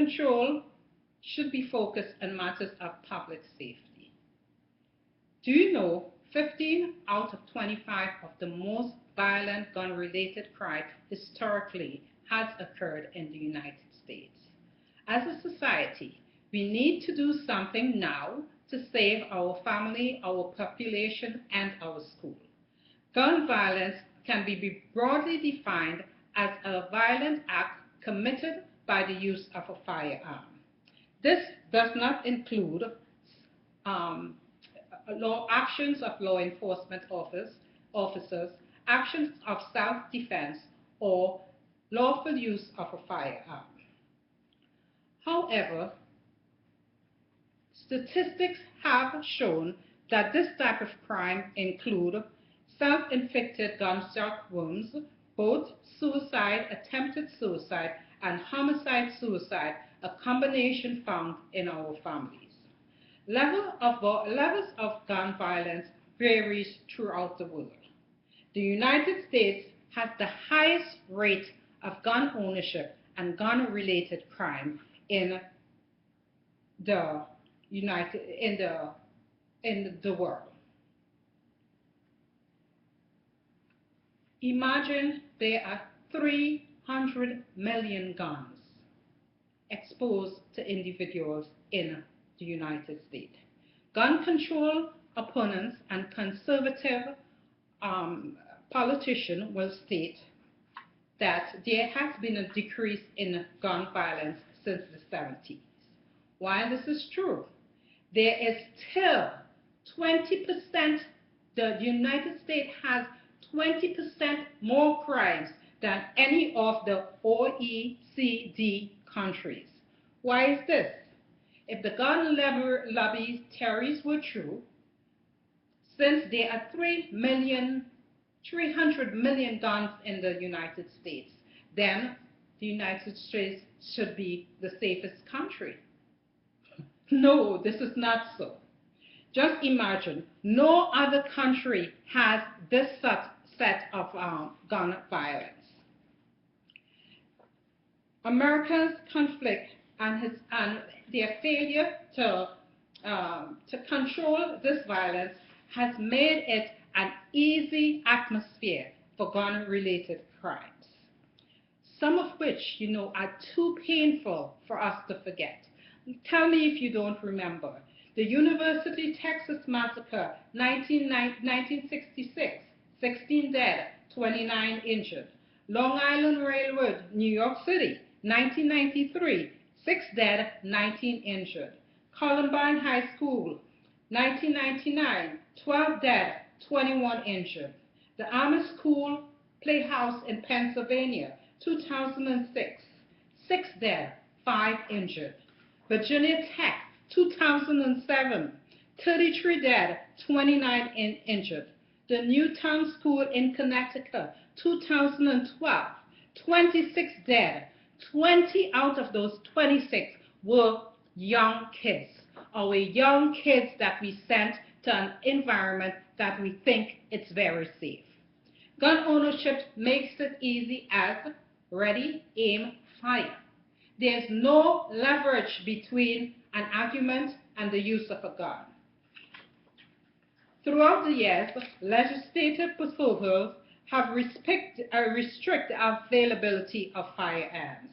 control should be focused on matters of public safety. Do you know 15 out of 25 of the most violent gun-related crime historically has occurred in the United States? As a society, we need to do something now to save our family, our population, and our school. Gun violence can be broadly defined as a violent act committed by the use of a firearm. This does not include um, actions of law enforcement officers, actions of self-defense, or lawful use of a firearm. However, statistics have shown that this type of crime include self-inflicted gunshot wounds, both suicide, attempted suicide, and homicide-suicide, a combination found in our families. Levels of gun violence varies throughout the world. The United States has the highest rate of gun ownership and gun-related crime in the in the world. Imagine there are 300 million guns exposed to individuals in the United States. Gun control opponents and conservative politicians will state that there has been a decrease in gun violence since the 70s. While this is true, there is still 20%, the United States has 20% more crimes than any of the OECD countries. Why is this? If the gun lobby's theories were true, since there are 300 million guns in the United States, then the United States should be the safest country. No, this is not so. Just imagine, no other country has this set of gun violence. America's conflict and their failure to control this violence has made it an easy atmosphere for gun-related crimes, some of which, are too painful for us to forget. Tell me if you don't remember. The University Texas Massacre, 1966, 16 dead, 29 injured. Long Island Railroad, New York City, 1993, 6 dead, 19 injured. Columbine High School, 1999, 12 dead, 21 injured. The Amish School Playhouse in Pennsylvania, 2006, 6 dead, 5 injured. Virginia Tech, 2007, 33 dead, 29 injured. The Newtown School in Connecticut, 2012, 26 dead. 20 out of those 26 were young kids, our young kids that we sent to an environment that we think it's very safe. Gun ownership makes it easy as ready, aim, fire. There's no leverage between an argument and the use of a gun. Throughout the years, legislative proposals have restricted the availability of firearms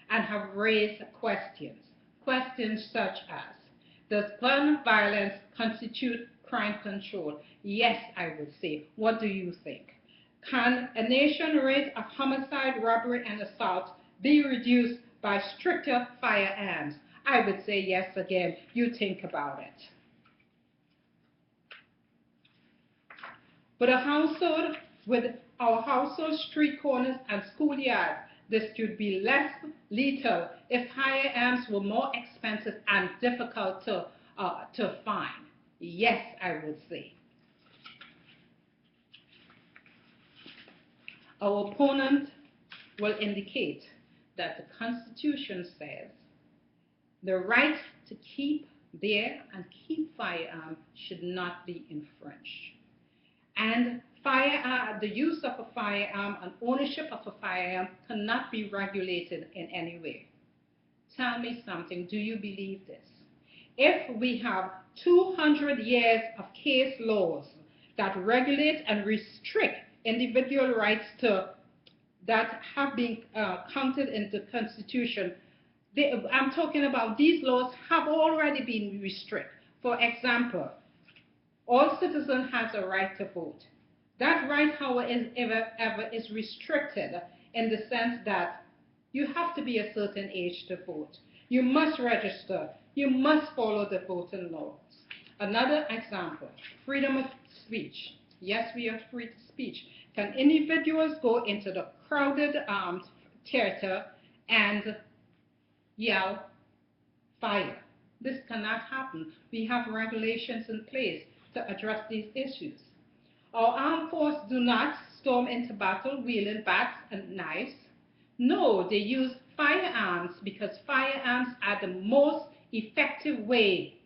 and have raised questions such as, does gun violence constitute crime control? Yes, I would say. What do you think? Can a nation rate of homicide, robbery, and assault be reduced by stricter firearms? I would say yes again. You think about it. With our household, street corners, and schoolyards, this should be less lethal if firearms were more expensive and difficult to find. Yes, I would say. Our opponent will indicate that the Constitution says the right to bear and keep firearms should not be infringed. And the use of a firearm and ownership of a firearm cannot be regulated in any way. Tell me something. Do you believe this? If we have 200 years of case laws that regulate and restrict individual rights that have been counted in the Constitution, I'm talking about these laws have already been restricted. For example, all citizens have a right to vote. That right, however, is restricted in the sense that you have to be a certain age to vote. You must register. You must follow the voting laws. Another example, freedom of speech. Yes, we are free to speech. Can individuals go into the crowded theater and yell fire? This cannot happen. We have regulations in place to address these issues. Our armed forces do not storm into battle wielding bats and knives. No, they use firearms because firearms are the most effective way